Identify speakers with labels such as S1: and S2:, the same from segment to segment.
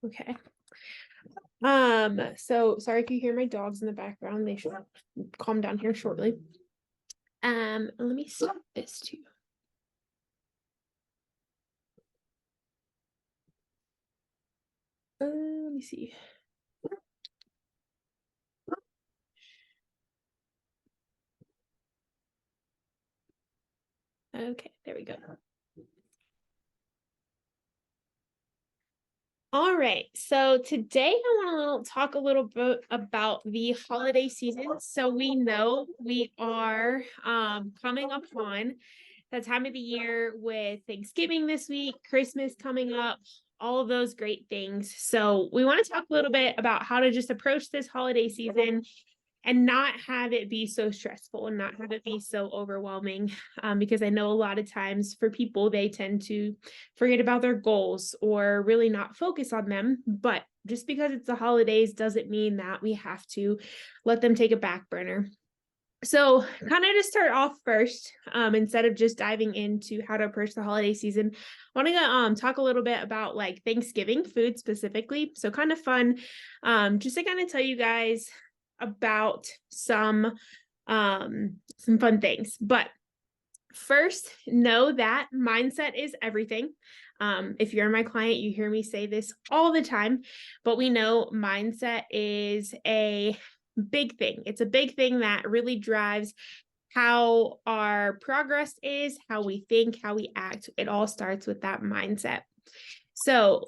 S1: Okay. So sorry if you hear my dogs in the background. They should calm down here shortly. Let me stop this too. Let me see. Okay, there we go. All right, so today I want to talk a little bit about the holiday season. So we know we are coming up on the time of the year with Thanksgiving this week, Christmas coming up, all of those great things. So we want to talk a little bit about how to just approach this holiday season and not have it be so stressful and not have it be so overwhelming. Because I know a lot of times for people, they tend to forget about their goals or really not focus on them. But just because it's the holidays doesn't mean that we have to let them take a back burner. So kind of to start off first, instead of just diving into how to approach the holiday season, I want to talk a little bit about like Thanksgiving food specifically. So kind of fun, just to kind of tell you guys about some fun things. But first, know that mindset is everything. If you're my client, you hear me say this all the time, but we know mindset is a big thing. It's a big thing that really drives how our progress is, how we think, how we act. It all starts with that mindset. So,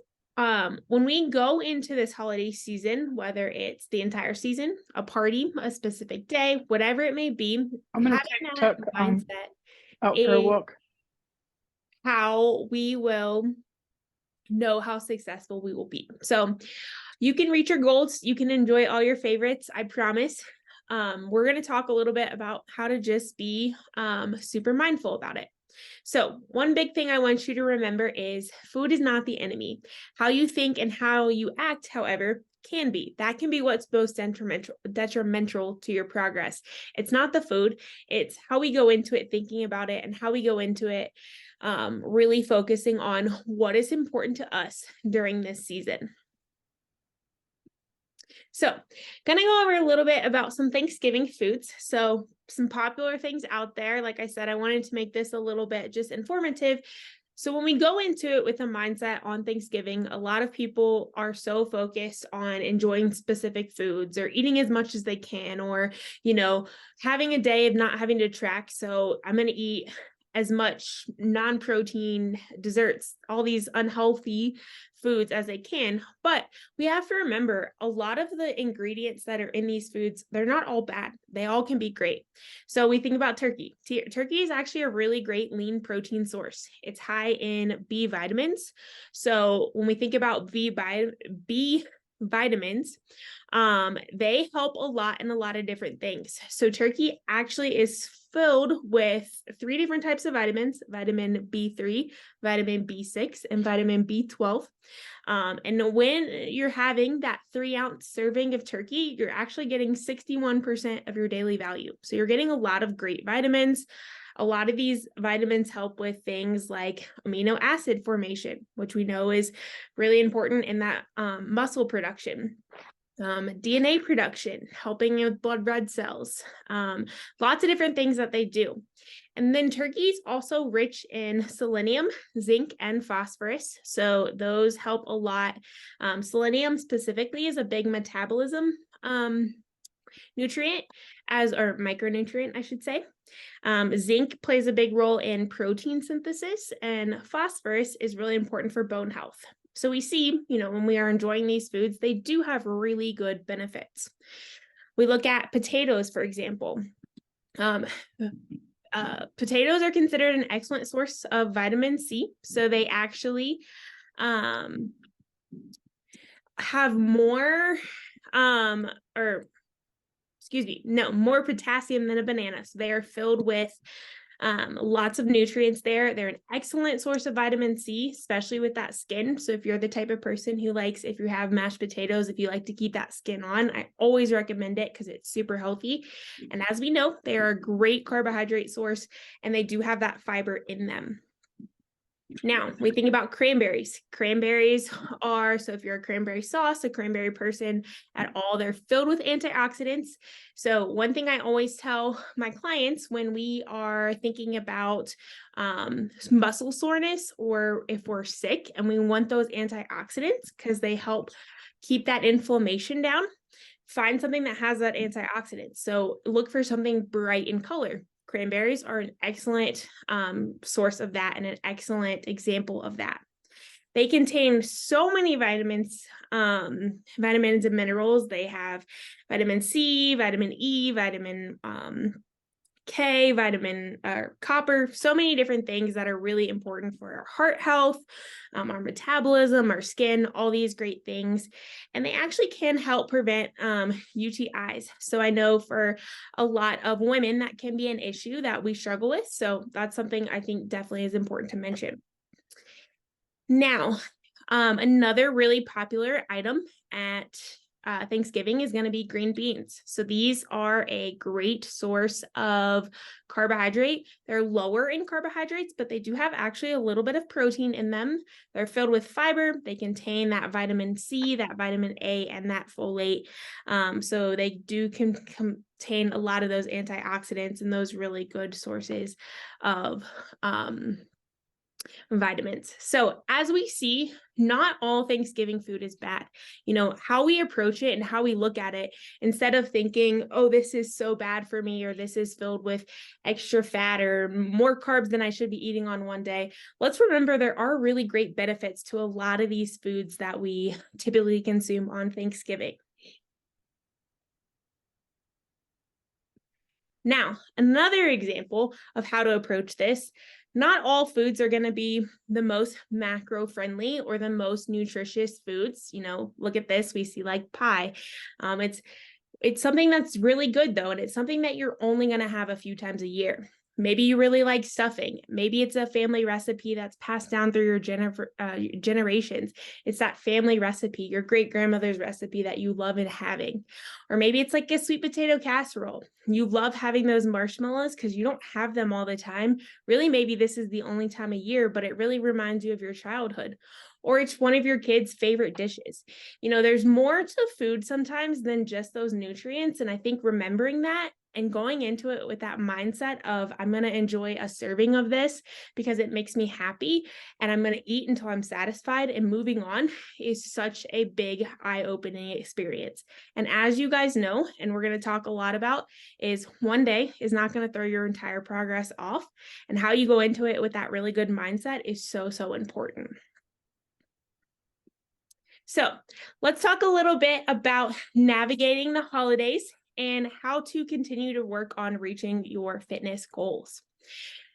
S1: when we go into this holiday season, whether it's the entire season, a party, a specific day, whatever it may be,
S2: I'm going to
S1: having
S2: take
S1: that
S2: Tuck
S1: mindset
S2: out for a
S1: is
S2: walk.
S1: how we will know how successful we will be. So you can reach your goals. You can enjoy all your favorites. I promise. We're going to talk a little bit about how to just be super mindful about it. So one big thing I want you to remember is food is not the enemy. How you think and how you act, however, can be. That can be what's most detrimental to your progress. It's not the food. It's how we go into it, thinking about it, and how we go into it, really focusing on what is important to us during this season. So, gonna go over a little bit about some Thanksgiving foods. So, some popular things out there. Like I said, I wanted to make this a little bit just informative. So, when we go into it with a mindset on Thanksgiving, a lot of people are so focused on enjoying specific foods or eating as much as they can, or, having a day of not having to track. So, I'm going to eat as much non-protein desserts, all these unhealthy foods as they can. But we have to remember a lot of the ingredients that are in these foods, they're not all bad. They all can be great. So we think about turkey. Turkey is actually a really great lean protein source. It's high in B vitamins. So when we think about B vitamins, they help a lot in a lot of different things. So turkey actually is filled with 3 different types of vitamins: vitamin B3, vitamin B6, and vitamin B12. And when you're having that 3-ounce serving of turkey, you're actually getting 61% of your daily value. So you're getting a lot of great vitamins. A lot of these vitamins help with things like amino acid formation, which we know is really important in that muscle production. DNA production, helping with blood red cells, lots of different things that they do. And then turkey is also rich in selenium, zinc, and phosphorus. So those help a lot. Selenium specifically is a big metabolism nutrient, or micronutrient, I should say. Zinc plays a big role in protein synthesis, and phosphorus is really important for bone health. So we see, when we are enjoying these foods, they do have really good benefits. We look at potatoes, for example. Potatoes are considered an excellent source of vitamin C. So they actually have more more potassium than a banana. So they are filled with lots of nutrients there. They're an excellent source of vitamin C, especially with that skin. So if you're the type of person who likes, if you have mashed potatoes, if you like to keep that skin on, I always recommend it because it's super healthy. And as we know, they are a great carbohydrate source, and they do have that fiber in them. Now we think about cranberries. Cranberries are, so if you're a cranberry sauce, a cranberry person at all, they're filled with antioxidants. So one thing I always tell my clients when we are thinking about muscle soreness, or if we're sick and we want those antioxidants because they help keep that inflammation down, find something that has that antioxidant. So look for something bright in color. Cranberries are an excellent source of that and an excellent example of that. They contain so many vitamins and minerals. They have vitamin C, vitamin E, vitamin K, vitamin copper, so many different things that are really important for our heart health, our metabolism, our skin, all these great things. And they actually can help prevent UTIs. So I know for a lot of women that can be an issue that we struggle with. So that's something I think definitely is important to mention. Now, another really popular item at Thanksgiving is going to be green beans. So these are a great source of carbohydrate. They're lower in carbohydrates, but they do have actually a little bit of protein in them. They're filled with fiber. They contain that vitamin C, that vitamin A, and that folate. So they do contain a lot of those antioxidants and those really good sources of vitamins. So as we see, not all Thanksgiving food is bad. You know, how we approach it and how we look at it, instead of thinking, oh, this is so bad for me, or this is filled with extra fat or more carbs than I should be eating on one day, let's remember there are really great benefits to a lot of these foods that we typically consume on Thanksgiving. Now, another example of how to approach this, not all foods are going to be the most macro friendly or the most nutritious foods. You know, look at this, we see like pie. It's something that's really good though, and it's something that you're only going to have a few times a year. Maybe you really like stuffing. Maybe it's a family recipe that's passed down through your generations. It's that family recipe, your great grandmother's recipe that you love and having. Or maybe it's like a sweet potato casserole. You love having those marshmallows because you don't have them all the time. Really, maybe this is the only time of year, but it really reminds you of your childhood. Or it's one of your kids' favorite dishes. You know, there's more to food sometimes than just those nutrients. And I think remembering that and going into it with that mindset of, I'm going to enjoy a serving of this because it makes me happy and I'm going to eat until I'm satisfied and moving on, is such a big eye-opening experience. And as you guys know, and we're going to talk a lot about, is one day is not going to throw your entire progress off. And how you go into it with that really good mindset is so, so important. So let's talk a little bit about navigating the holidays and how to continue to work on reaching your fitness goals.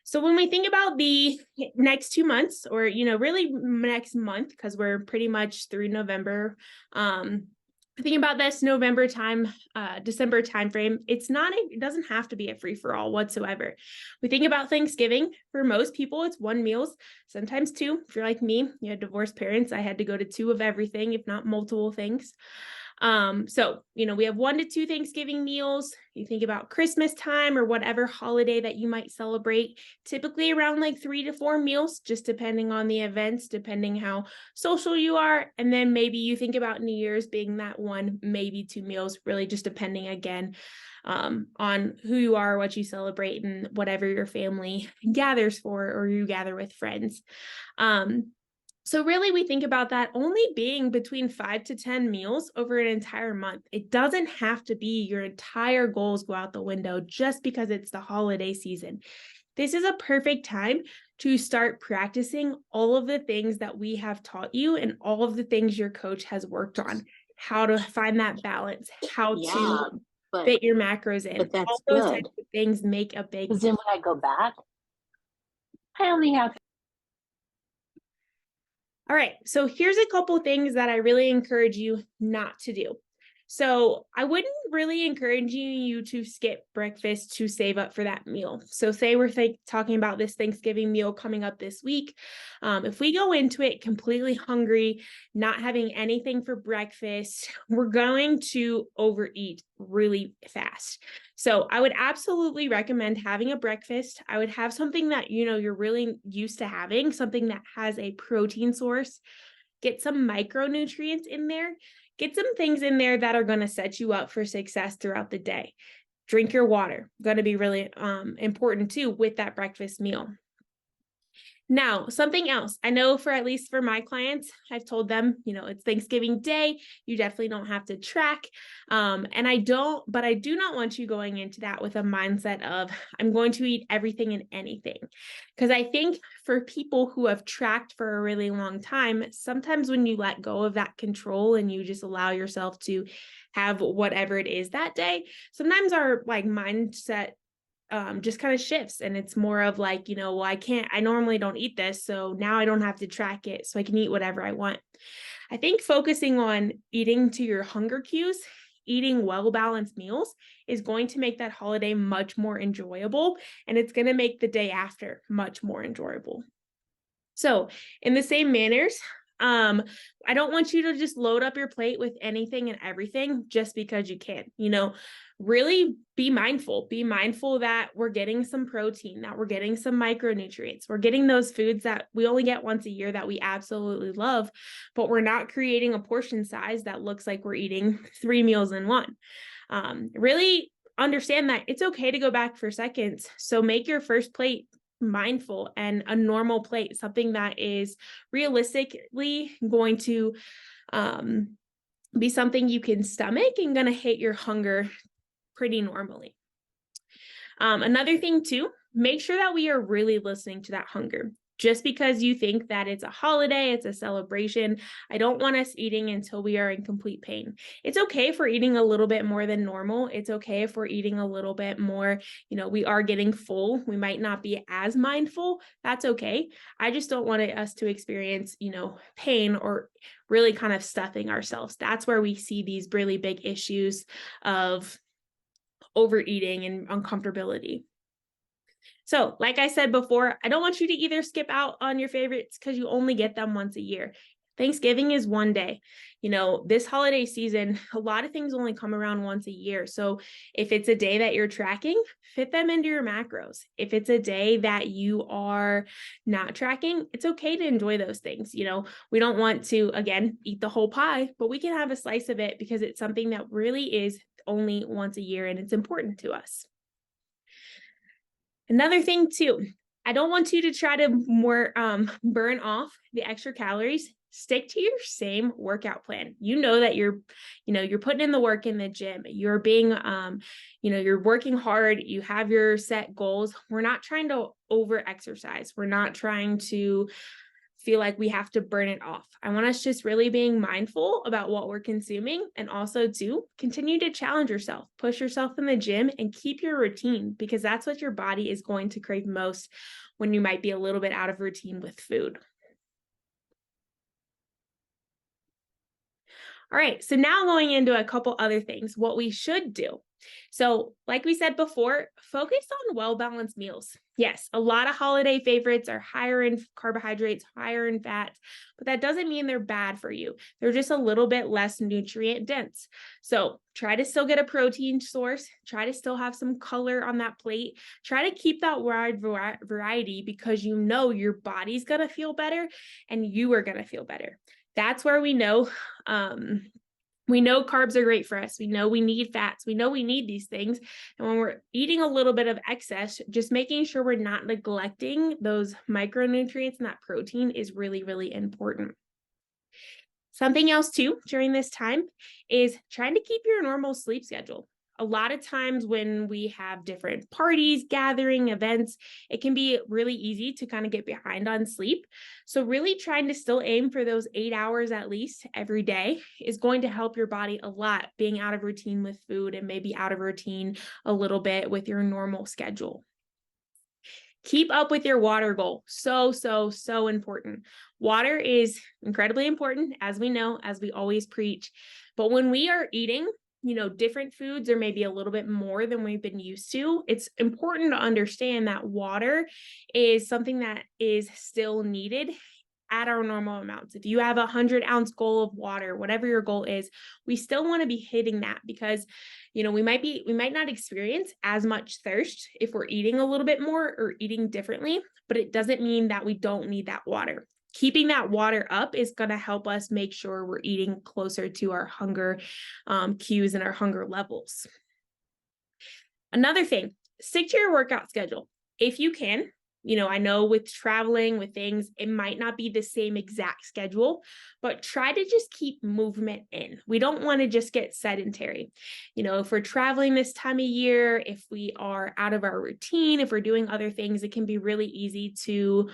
S1: So when we think about the next 2 months, or, you know, really next month, because we're pretty much through November, thinking about this November time, December timeframe, it doesn't have to be a free for all whatsoever. We think about Thanksgiving. For most people, it's one meals, sometimes two. If you're like me, you had divorced parents, I had to go to two of everything, if not multiple things. So, you know, we have 1 to 2 Thanksgiving meals. You think about Christmas time or whatever holiday that you might celebrate, typically around like 3 to 4 meals, just depending on the events, depending how social you are. And then maybe you think about New Year's being that 1, maybe 2 meals, really just depending again on who you are, what you celebrate, and whatever your family gathers for, or you gather with friends. So really, we think about that only being between 5 to 10 meals over an entire month. It doesn't have to be your entire goals go out the window just because it's the holiday season. This is a perfect time to start practicing all of the things that we have taught you and all of the things your coach has worked on, how to find that balance, how to fit your macros in.
S2: But that's
S1: all those
S2: good.
S1: types of things make a big
S2: Because then when I go back, I only have.
S1: All right, so here's a couple things that I really encourage you not to do. So I wouldn't really encourage you to skip breakfast to save up for that meal. So say we're talking about this Thanksgiving meal coming up this week. If we go into it completely hungry, not having anything for breakfast, we're going to overeat really fast. So I would absolutely recommend having a breakfast. I would have something that, you're really used to having, something that has a protein source. Get some micronutrients in there. Get some things in there that are going to set you up for success throughout the day. Drink your water. Going to be really important too with that breakfast meal. Now, something else, I know at least for my clients, I've told them, it's Thanksgiving Day. You definitely don't have to track. And I do not want you going into that with a mindset of, I'm going to eat everything and anything. Because I think for people who have tracked for a really long time, sometimes when you let go of that control and you just allow yourself to have whatever it is that day, sometimes our mindset just kind of shifts, and it's more of like, well, I normally don't eat this, so now I don't have to track it, so I can eat whatever I want. I think focusing on eating to your hunger cues, eating well-balanced meals is going to make that holiday much more enjoyable, and it's going to make the day after much more enjoyable. So in the same manners, I don't want you to just load up your plate with anything and everything just because you can. Really be mindful. Be mindful that we're getting some protein, that we're getting some micronutrients. We're getting those foods that we only get once a year that we absolutely love, but we're not creating a portion size that looks like we're eating 3 meals in one. Really understand that it's okay to go back for seconds. So make your first plate mindful and a normal plate, something that is realistically going to be something you can stomach and going to hit your hunger pretty normally. Another thing too, make sure that we are really listening to that hunger. Just because you think that it's a holiday, it's a celebration, I don't want us eating until we are in complete pain. It's okay if we're eating a little bit more than normal. It's okay if we're eating a little bit more, we are getting full. We might not be as mindful. That's okay. I just don't want us to experience, pain or really kind of stuffing ourselves. That's where we see these really big issues of overeating and uncomfortability. So, like I said before, I don't want you to either skip out on your favorites because you only get them once a year. Thanksgiving is one day. This holiday season, a lot of things only come around once a year. So if it's a day that you're tracking, fit them into your macros. If it's a day that you are not tracking, it's okay to enjoy those things. We don't want to, again, eat the whole pie, but we can have a slice of it because it's something that really is only once a year and it's important to us. Another thing too, I don't want you to try to burn off the extra calories. Stick to your same workout plan. That you're putting in the work in the gym. You're being, you're working hard. You have your set goals. We're not trying to over exercise. We're not trying to feel like we have to burn it off. I want us just really being mindful about what we're consuming, and also to continue to challenge yourself, push yourself in the gym and keep your routine, because that's what your body is going to crave most when you might be a little bit out of routine with food. All right, so now going into a couple other things, what we should do. So like we said before, focus on well-balanced meals. Yes, a lot of holiday favorites are higher in carbohydrates, higher in fats, but that doesn't mean they're bad for you. They're just a little bit less nutrient dense. So try to still get a protein source, try to still have some color on that plate, try to keep that wide variety, because your body's gonna feel better and you are gonna feel better. That's where we know carbs are great for us. We know we need fats. We know we need these things. And when we're eating a little bit of excess, just making sure we're not neglecting those micronutrients and that protein is really, really important. Something else too during this time is trying to keep your normal sleep schedule. A lot of times when we have different parties, gathering, events, it can be really easy to kind of get behind on sleep. So really trying to still aim for those 8 hours at least every day is going to help your body a lot, being out of routine with food and maybe out of routine a little bit with your normal schedule. Keep up with your water goal. So, so, so important. Water is incredibly important, as we know, as we always preach. But when we are eating, different foods or maybe a little bit more than we've been used to, it's important to understand that water is something that is still needed at our normal amounts. If you have 100-ounce goal of water, whatever your goal is, we still want to be hitting that because, we might not experience as much thirst if we're eating a little bit more or eating differently, but it doesn't mean that we don't need that water. Keeping that water up is going to help us make sure we're eating closer to our hunger cues and our hunger levels. Another thing, stick to your workout schedule. If you can, I know with traveling, with things, it might not be the same exact schedule, but try to just keep movement in. We don't want to just get sedentary. If we're traveling this time of year, if we are out of our routine, if we're doing other things, it can be really easy to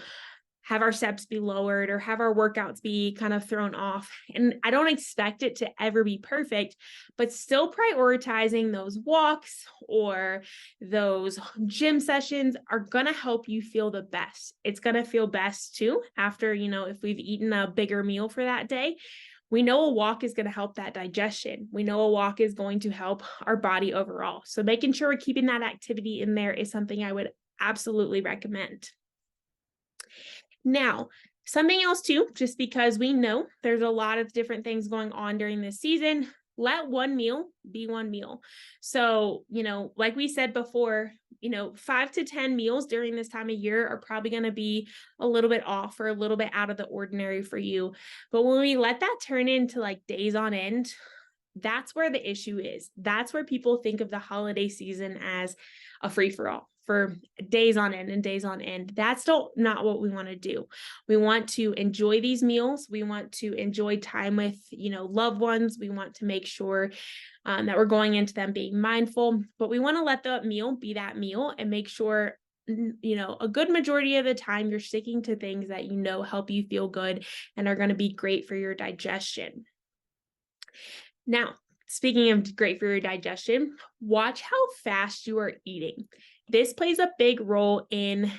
S1: have our steps be lowered or have our workouts be kind of thrown off. And I don't expect it to ever be perfect, but still prioritizing those walks or those gym sessions are going to help you feel the best. It's going to feel best too after, if we've eaten a bigger meal for that day. We know a walk is going to help that digestion. We know a walk is going to help our body overall. So making sure we're keeping that activity in there is something I would absolutely recommend. Now, something else too, just because we know there's a lot of different things going on during this season, let one meal be one meal. So, like we said before, 5 to 10 meals during this time of year are probably going to be a little bit off or a little bit out of the ordinary for you. But when we let that turn into like days on end, that's where the issue is. That's where people think of the holiday season as a free-for-all for days on end and days on end. That's not what we want to do. We want to enjoy these meals. We want to enjoy time with, loved ones. We want to make sure that we're going into them being mindful, but we want to let the meal be that meal and make sure a good majority of the time you're sticking to things that help you feel good and are going to be great for your digestion. Now, speaking of great for your digestion, watch how fast you are eating. This plays a big role in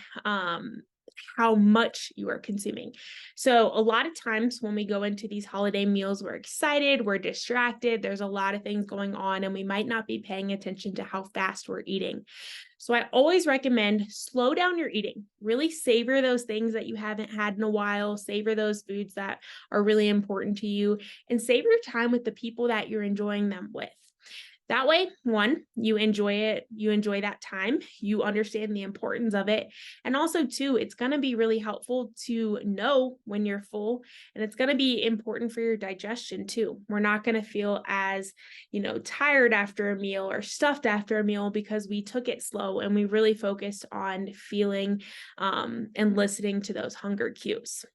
S1: how much you are consuming. So a lot of times when we go into these holiday meals, we're excited, we're distracted, there's a lot of things going on, and we might not be paying attention to how fast we're eating. So I always recommend slow down your eating. Really savor those things that you haven't had in a while, savor those foods that are really important to you, and savor your time with the people that you're enjoying them with. That way, one, you enjoy it, you enjoy that time, you understand the importance of it. And also, two, it's going to be really helpful to know when you're full, and it's going to be important for your digestion too. We're not going to feel as, tired after a meal or stuffed after a meal because we took it slow and we really focused on feeling and listening to those hunger cues.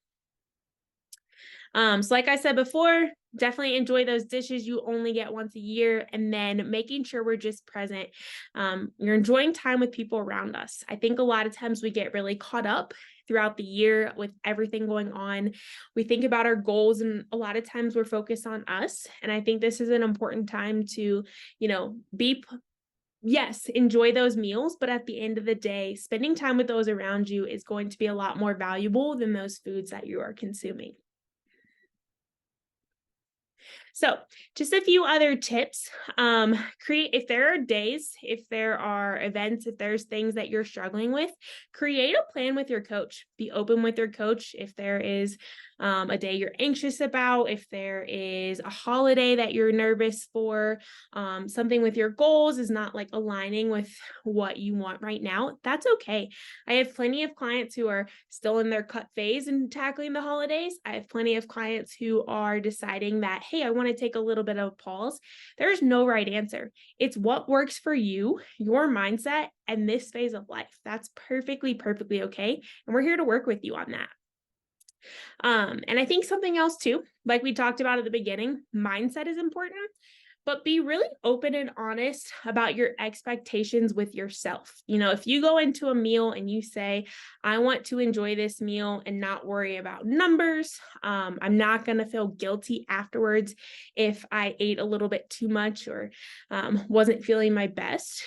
S1: So like I said before, definitely enjoy those dishes you only get once a year, and then making sure we're just present. You're enjoying time with people around us. I think a lot of times we get really caught up throughout the year with everything going on. We think about our goals, and a lot of times we're focused on us. And I think this is an important time to, yes, enjoy those meals, but at the end of the day, spending time with those around you is going to be a lot more valuable than those foods that you are consuming. So just a few other tips. If there are days, if there are events, if there's things that you're struggling with, create a plan with your coach. Be open with your coach. If there is a day you're anxious about, if there is a holiday that you're nervous for, something with your goals is not like aligning with what you want right now, that's okay. I have plenty of clients who are still in their cut phase and tackling the holidays. I have plenty of clients who are deciding that, hey, I want to take a little bit of a pause. There's no right answer. It's what works for you, your mindset, and this phase of life. That's perfectly okay. And we're here to work with you on that. And I think something else too, like we talked about at the beginning, mindset is important, but be really open and honest about your expectations with yourself. If you go into a meal and you say, I want to enjoy this meal and not worry about numbers, I'm not going to feel guilty afterwards if I ate a little bit too much or wasn't feeling my best.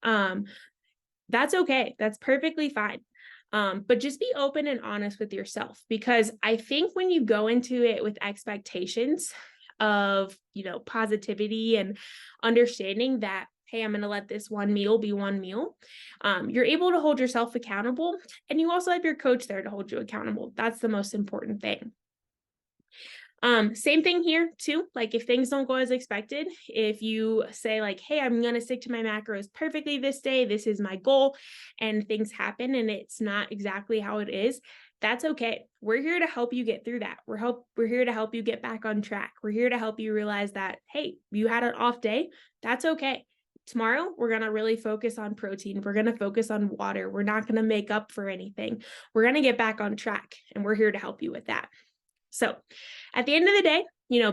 S1: That's okay. That's perfectly fine. But just be open and honest with yourself, because I think when you go into it with expectations of, positivity and understanding that, hey, I'm going to let this one meal be one meal, you're able to hold yourself accountable. And you also have your coach there to hold you accountable. That's the most important thing. Same thing here too. Like if things don't go as expected, if you say like, hey, I'm going to stick to my macros perfectly this day, this is my goal, and things happen and it's not exactly how it is, that's okay. We're here to help you get through that. We're here to help you get back on track. We're here to help you realize that, hey, you had an off day. That's okay. Tomorrow, we're going to really focus on protein. We're going to focus on water. We're not going to make up for anything. We're going to get back on track, and we're here to help you with that. So at the end of the day,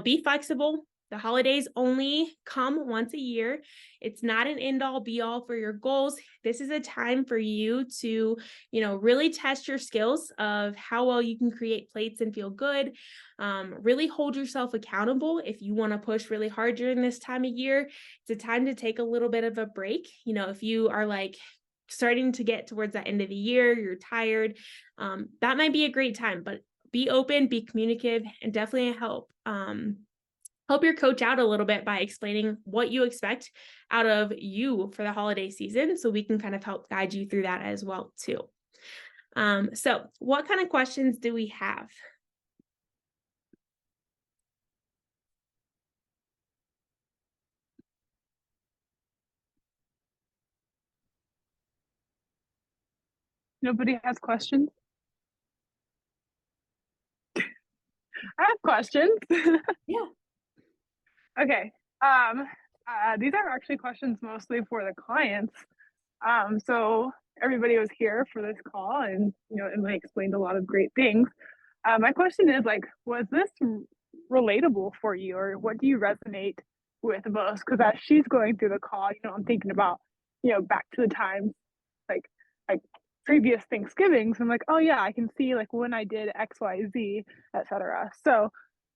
S1: be flexible. The holidays only come once a year. It's not an end all be all for your goals. This is a time for you to, really test your skills of how well you can create plates and feel good. Really hold yourself accountable. If you want to push really hard during this time of year, it's a time to take a little bit of a break. If you are like starting to get towards that end of the year, you're tired, that might be a great time, but be open, be communicative, and definitely help your coach out a little bit by explaining what you expect out of you for the holiday season, so we can kind of help guide you through that as well too. So what kind of questions do we have?
S3: Nobody has questions? I have questions.
S1: Yeah.
S3: Okay. These are actually questions mostly for the clients. So everybody was here for this call, and Emily explained a lot of great things. My question is was this relatable for you, or what do you resonate with most? Because as she's going through the call, I'm thinking about back to the times like previous Thanksgivings. I'm like, oh yeah, I can see when I did XYZ, etc. So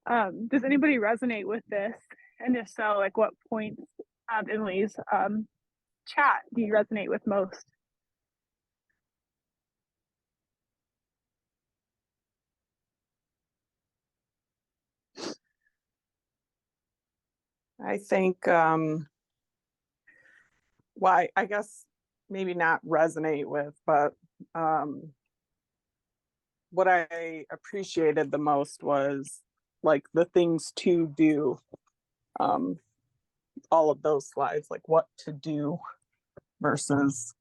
S3: does anybody resonate with this? And if so, what points of Emily's chat do you resonate with most?
S4: I think, I guess maybe not resonate with, but what I appreciated the most was the things to do. All of those slides, what to do versus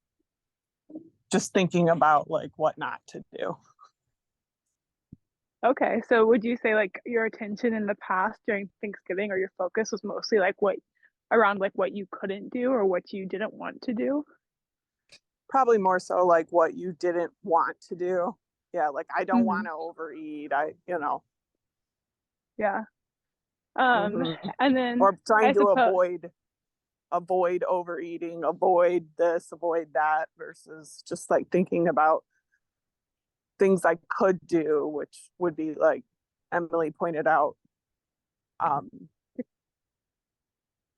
S4: just thinking about what not to do.
S3: Okay, so would you say your attention in the past during Thanksgiving, or your focus was mostly around what you couldn't do or what you didn't want to do?
S4: Probably more so what you didn't want to do. Yeah, I don't want to overeat.
S3: Yeah.
S4: Mm-hmm.
S3: And then
S4: or trying to avoid overeating, avoid this, avoid that, versus just thinking about things I could do, which would be Emily pointed out,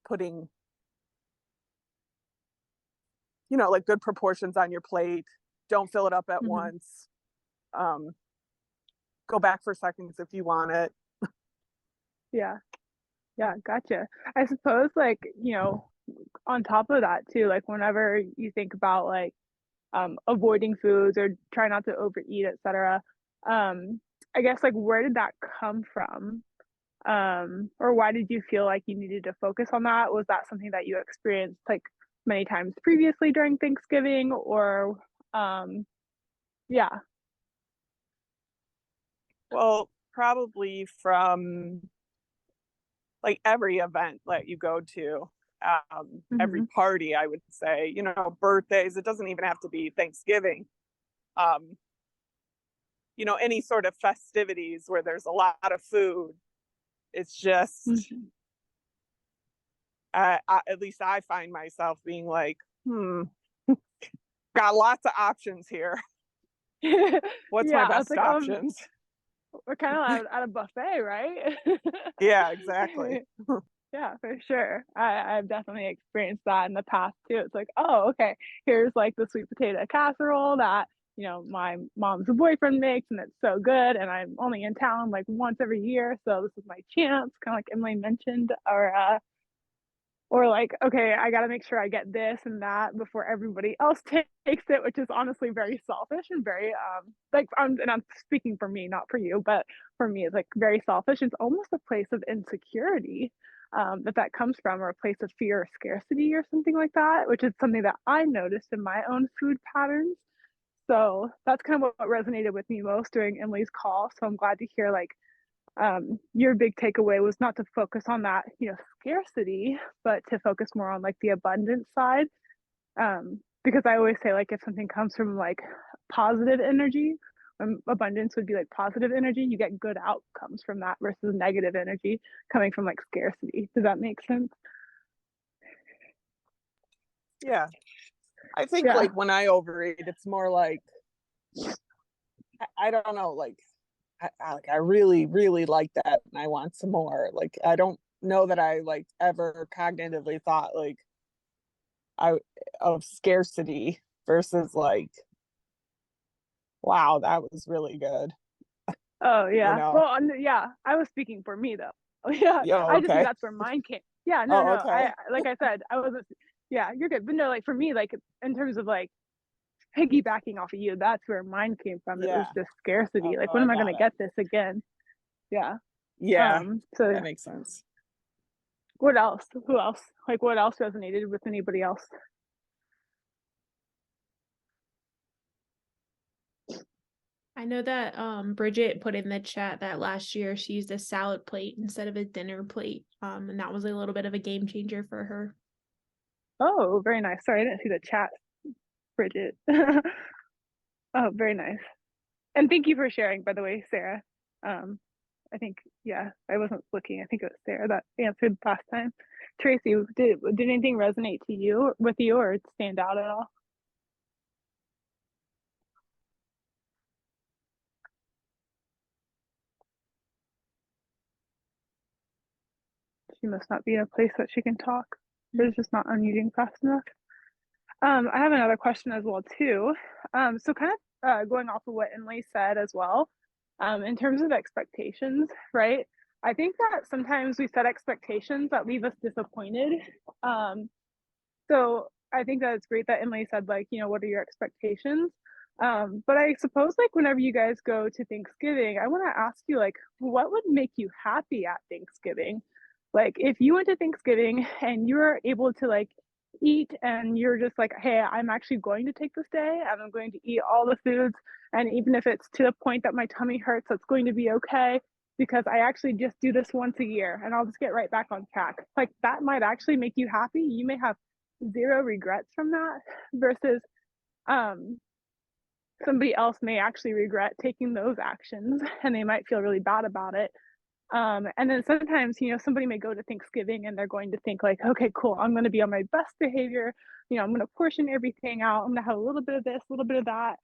S4: putting good proportions on your plate. Don't fill it up at once. Go back for seconds if you want it.
S3: Yeah, gotcha. I suppose on top of that too, whenever you think about avoiding foods or try not to overeat, etc., I guess where did that come from? Or why did you feel like you needed to focus on that? Was that something that you experienced many times previously during Thanksgiving, or yeah?
S4: Well, probably from every event that you go to, every party, I would say, birthdays, it doesn't even have to be Thanksgiving. Any sort of festivities where there's a lot of food, it's just, at least I find myself being got lots of options here. What's my best options?
S3: We're kind of at a buffet, right?
S4: Yeah, exactly.
S3: Yeah, for sure. I've definitely experienced that in the past too. It's oh, okay, here's the sweet potato casserole that my mom's boyfriend makes, and it's so good. And I'm only in town like once every year, so this is my chance, kind of like Emily mentioned, or like, okay, I got to make sure I get this and that before everybody else takes it, which is honestly very selfish and very like I'm speaking for me, not for you, but for me, it's like very selfish. It's almost a place of insecurity that comes from, or a place of fear or scarcity or something like that, which is something that I noticed in my own food patterns. So that's kind of what resonated with me most during Emily's call. So I'm glad to hear like your big takeaway was not to focus on that, scarcity, but to focus more on like the abundance side. Because I always say like if something comes from like positive energy, abundance would be like positive energy, you get good outcomes from that versus negative energy coming from like scarcity. Does that make sense?
S4: Yeah. I think
S3: Yeah.
S4: like when I overeat, it's more like, I don't know, like I really, really like that and I want some more. Like, I don't know that I like ever cognitively thought like of scarcity versus like, wow, that was really good.
S3: Oh yeah.
S4: know?
S3: Well, yeah, I was speaking for me though. Yeah,
S4: Yeah,
S3: I just think
S4: okay.
S3: that's where mine came. Yeah, no,
S4: Oh,
S3: no.
S4: okay.
S3: Like I said, I wasn't. Yeah, you're good. But no, like for me, like in terms of like piggybacking off of you, that's where mine came from. It was
S4: Yeah.
S3: just scarcity. Like,
S4: Oh,
S3: when
S4: I
S3: am I going
S4: got
S3: to
S4: it.
S3: get this again? Yeah.
S4: Yeah,
S3: So
S4: that makes sense.
S3: what else? Who else? Like, what else resonated with anybody else?
S1: I know that Bridget put in the chat that last year she used a salad plate instead of a dinner plate. And that was a little bit of a game changer for her.
S3: Oh, very nice. Sorry, I didn't see the chat, Bridget. Oh, very nice. And thank you for sharing, by the way, Sarah. I think, yeah, I wasn't looking. I think it was Sarah that answered last time. Tracy, did anything resonate to you with you or stand out at all? She must not be in a place that she can talk. There's just not unmuting fast enough. I have another question as well too. So kind of going off of what Emily said as well, in terms of expectations, right? I think that sometimes we set expectations that leave us disappointed. So I think that it's great that Emily said like, what are your expectations? But I suppose like whenever you guys go to Thanksgiving, I want to ask you like, what would make you happy at Thanksgiving? Like if you went to Thanksgiving and you were able to like eat and you're just like, hey, I'm actually going to take this day and I'm going to eat all the foods. And even if it's to the point that my tummy hurts, that's going to be okay because I actually just do this once a year and I'll just get right back on track. Like that might actually make you happy. You may have zero regrets from that versus somebody else may actually regret taking those actions and they might feel really bad about it. And then sometimes, somebody may go to Thanksgiving and they're going to think like, okay, cool, I'm going to be on my best behavior. I'm going to portion everything out. I'm going to have a little bit of this, a little bit of that.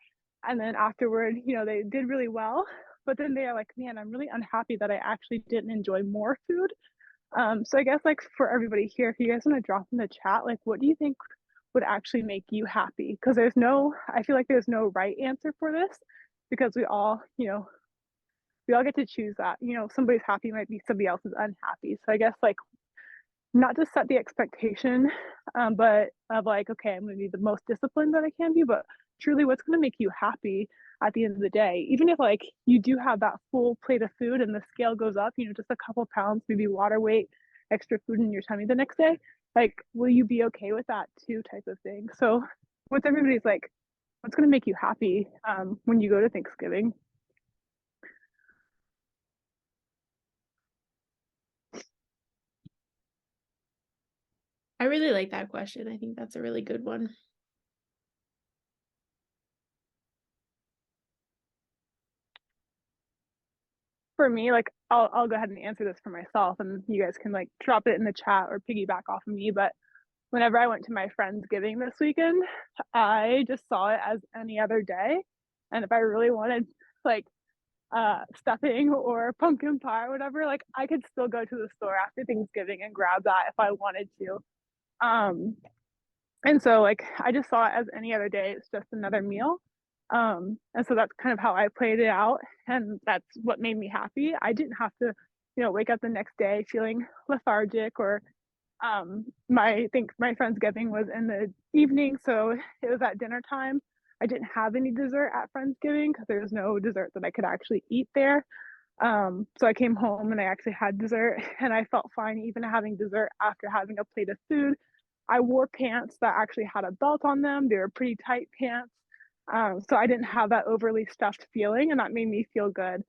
S3: And then afterward, they did really well. But then they are like, man, I'm really unhappy that I actually didn't enjoy more food. So I guess like for everybody here, if you guys want to drop in the chat, like what do you think would actually make you happy? Because I feel like there's no right answer for this because we all get to choose that. Somebody's happy might be somebody else's unhappy. So I guess like not just set the expectation, but of like, okay, I'm going to be the most disciplined that I can be, but truly what's going to make you happy at the end of the day, even if like you do have that full plate of food and the scale goes up, just a couple pounds, maybe water weight, extra food in your tummy the next day, like, will you be okay with that too type of thing? So what's everybody's like, what's going to make you happy when you go to Thanksgiving?
S1: I really like that question. I think that's a really good one.
S3: For me, like I'll go ahead and answer this for myself and you guys can like drop it in the chat or piggyback off of me. But whenever I went to my Friendsgiving this weekend, I just saw it as any other day. And if I really wanted like stuffing or pumpkin pie or whatever, like I could still go to the store after Thanksgiving and grab that if I wanted to. And so like I just saw it as any other day. It's just another meal. And so that's kind of how I played it out. And that's what made me happy. I didn't have to, wake up the next day feeling lethargic or I think my Friendsgiving was in the evening, so it was at dinner time. I didn't have any dessert at Friendsgiving because there was no dessert that I could actually eat there. So I came home and I actually had dessert and I felt fine even having dessert after having a plate of food. I wore pants that actually had a belt on them. They were pretty tight pants. So I didn't have that overly stuffed feeling and that made me feel good.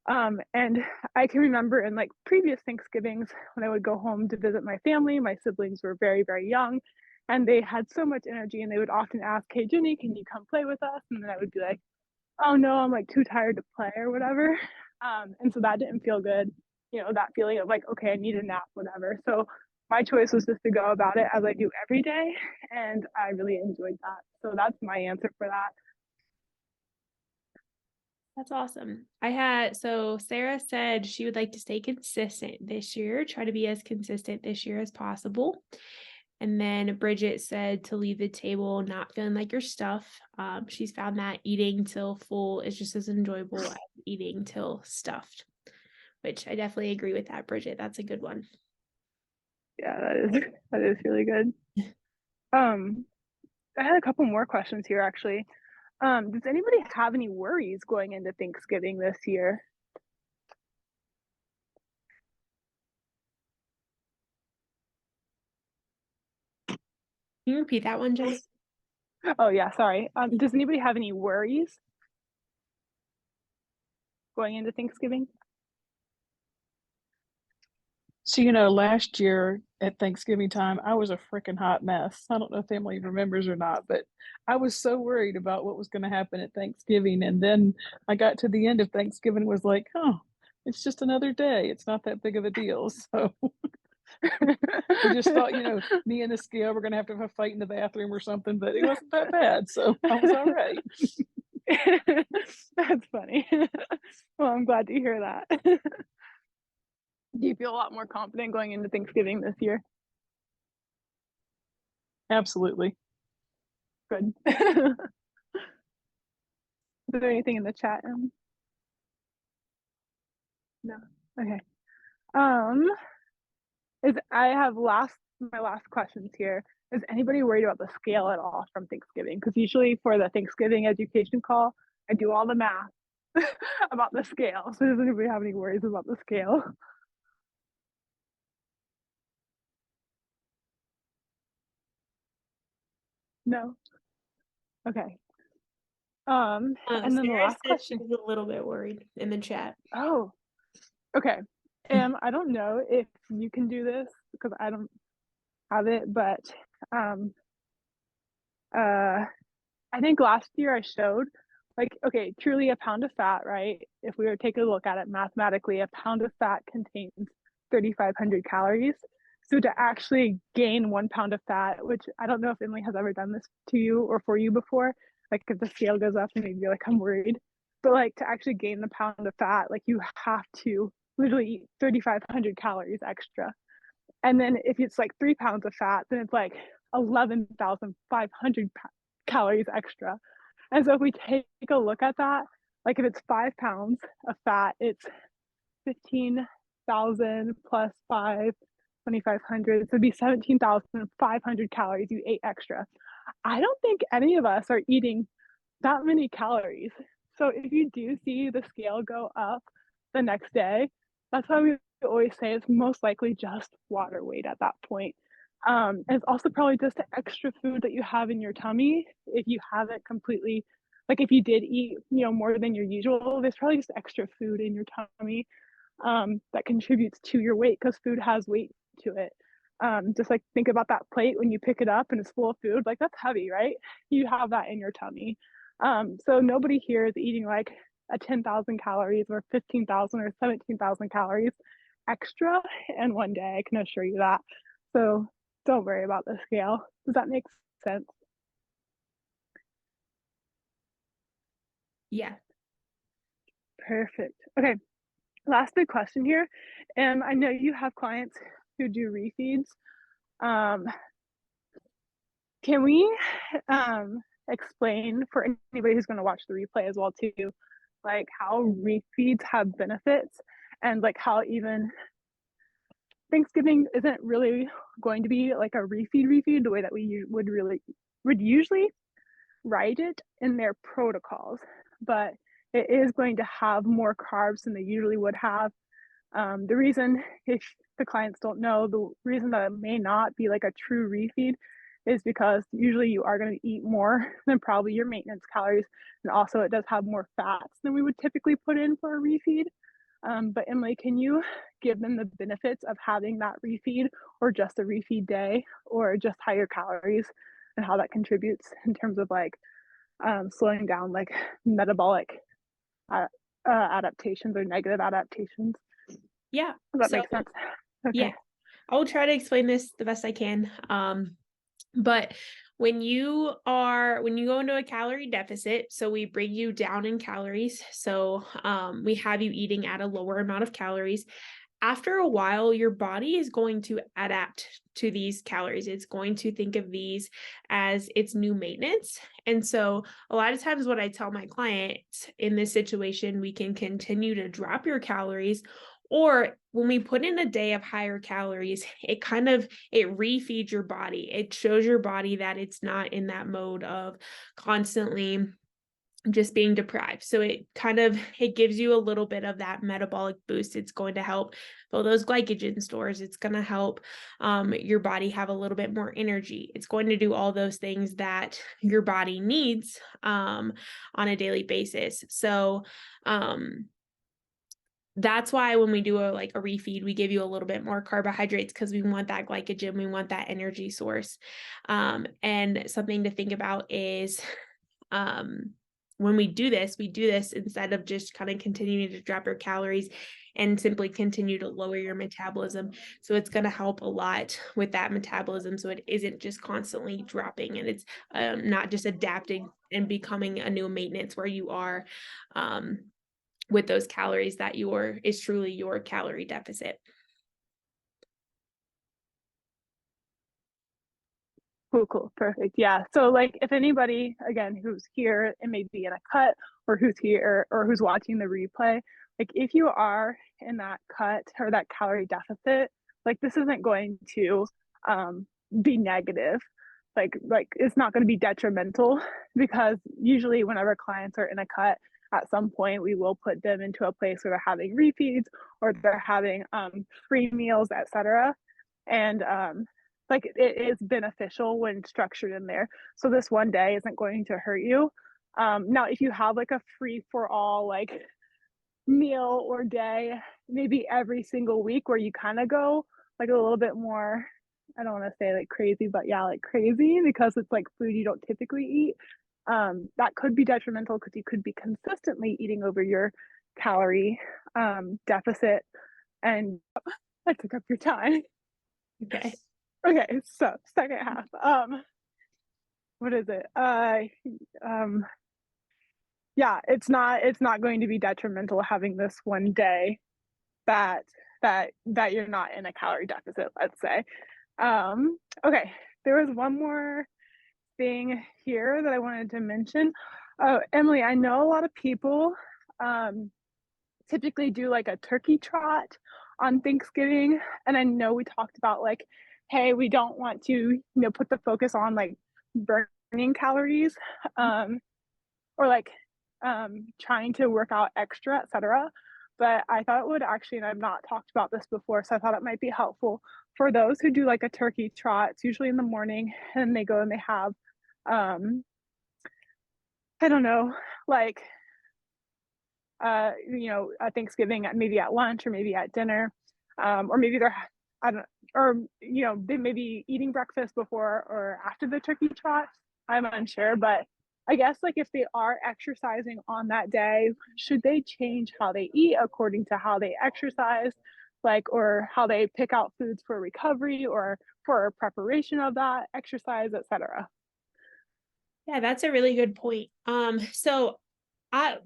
S3: And I can remember in like previous Thanksgivings when I would go home to visit my family, my siblings were very, very young and they had so much energy and they would often ask, "Hey, Jenny, can you come play with us?" And then I would be like, "Oh no, I'm like too tired to play or whatever." And so that didn't feel good, that feeling of like, okay, I need a nap, whatever. So my choice was just to go about it as I do every day. And I really enjoyed that. So that's my answer for that.
S1: That's awesome. So Sarah said she would like to stay consistent this year, try to be as consistent this year as possible. And then Bridget said to leave the table not feeling like your stuff. She's found that eating till full is just as enjoyable as eating till stuffed, which I definitely agree with that, Bridget. That's a good one.
S3: Yeah, that is really good. I had a couple more questions here actually. Does anybody have any worries going into Thanksgiving this year?
S1: Can you repeat that one, Jess?
S3: Oh yeah, sorry. Does anybody have any worries going into Thanksgiving?
S5: So, last year at Thanksgiving time, I was a freaking hot mess. I don't know if Emily remembers or not, but I was so worried about what was going to happen at Thanksgiving. And then I got to the end of Thanksgiving and was like, oh, it's just another day. It's not that big of a deal. So we just thought, me and the scale were going to have a fight in the bathroom or something, but it wasn't that bad. So I was all right.
S3: That's funny. Well, I'm glad to hear that. Do you feel a lot more confident going into Thanksgiving this year?
S5: Absolutely.
S3: Good. Is there anything in the chat? No. Okay. I have my last questions here. Is anybody worried about the scale at all from Thanksgiving? Because usually for the Thanksgiving education call, I do all the math about the scale. So does anybody have any worries about the scale? No. Okay. And then the
S1: Sarah
S3: last
S1: said
S3: question.
S1: she's a little bit worried in the chat.
S3: Oh, okay. I don't know if you can do this because I don't have it, but I think last year I showed like, okay, truly a pound of fat, right? If we were to take a look at it mathematically, a pound of fat contains 3,500 calories. So to actually gain 1 pound of fat, which I don't know if Emily has ever done this to you or for you before, like if the scale goes up and maybe you're like, I'm worried, but like to actually gain the pound of fat, like you have to literally eat 3,500 calories extra. And then if it's like 3 pounds of fat, then it's like 11,500 calories extra. And so if we take a look at that, like if it's 5 pounds of fat, it's 15,000 plus 2,500. So it'd be 17,500 calories you ate extra. I don't think any of us are eating that many calories. So if you do see the scale go up the next day, that's why we always say it's most likely just water weight at that point. And it's also probably just the extra food that you have in your tummy. If you haven't completely, like if you did eat, more than your usual, there's probably just extra food in your tummy that contributes to your weight because food has weight to it. Just like think about that plate when you pick it up and it's full of food, like that's heavy, right? You have that in your tummy. So nobody here is eating like a 10,000 calories or 15,000 or 17,000 calories extra in one day. I can assure you that. So don't worry about the scale. Does that make sense?
S1: Yeah.
S3: Perfect. Okay. Last big question here. I know you have clients who do refeeds. Can we explain for anybody who's going to watch the replay as well too, like how refeeds have benefits, and like how even Thanksgiving isn't really going to be like a refeed the way that we would usually write it in their protocols, but it is going to have more carbs than they usually would have. The reason, if the clients don't know, the reason that it may not be like a true refeed is because usually you are going to eat more than probably your maintenance calories, and also it does have more fats than we would typically put in for a refeed. But Emily, can you give them the benefits of having that refeed, or just a refeed day, or just higher calories, and how that contributes in terms of like slowing down like metabolic adaptations or negative adaptations?
S1: Yeah.
S3: Does that
S1: So,
S3: make sense? Okay.
S1: yeah, I will try to explain this the best I can. But when you go into a calorie deficit, so we bring you down in calories. So we have you eating at a lower amount of calories. After a while, your body is going to adapt to these calories. It's going to think of these as its new maintenance. And so a lot of times what I tell my clients in this situation, we can continue to drop your calories, or when we put in a day of higher calories, it refeeds your body. It shows your body that it's not in that mode of constantly just being deprived. So it gives you a little bit of that metabolic boost. It's going to help fill those glycogen stores. It's going to help your body have a little bit more energy. It's going to do all those things that your body needs on a daily basis. So that's why when we do a refeed, we give you a little bit more carbohydrates, because we want that glycogen, we want that energy source. And something to think about is when we do this instead of just kind of continuing to drop your calories and simply continue to lower your metabolism. So it's going to help a lot with that metabolism. So it isn't just constantly dropping, and it's not just adapting and becoming a new maintenance where you are with those calories that is truly your calorie deficit.
S3: Cool. Perfect. Yeah. So like if anybody, again, who's here and maybe in a cut, or who's here or who's watching the replay, like if you are in that cut or that calorie deficit, like this isn't going to be negative. Like it's not going to be detrimental, because usually whenever clients are in a cut, at some point we will put them into a place where they're having refeeds, or they're having free meals, etc. And like it is beneficial when structured in there. So this one day isn't going to hurt you. Now, if you have like a free for all like meal or day, maybe every single week, where you kind of go like a little bit more, I don't want to say like crazy, but yeah, like crazy, because it's like food you don't typically eat. That could be detrimental, because you could be consistently eating over your calorie deficit. And I took up your time. Okay, so second half. What is it? Yeah, it's not going to be detrimental having this one day that you're not in a calorie deficit, let's say. Okay, there was one more thing here that I wanted to mention. Oh, Emily, I know a lot of people typically do like a turkey trot on Thanksgiving, and I know we talked about like, hey, we don't want to put the focus on like burning calories, or like trying to work out extra, etc. But I thought it would actually, and I've not talked about this before, so I thought it might be helpful for those who do like a turkey trot. It's usually in the morning, and they go and they have I don't know, like a Thanksgiving maybe at lunch, or maybe at dinner, or maybe they're they may be eating breakfast before or after the turkey trot. I'm unsure, but I guess like if they are exercising on that day, should they change how they eat according to how they exercise, like, or how they pick out foods for recovery or for preparation of that exercise, etc.?
S1: Yeah, that's a really good point. So I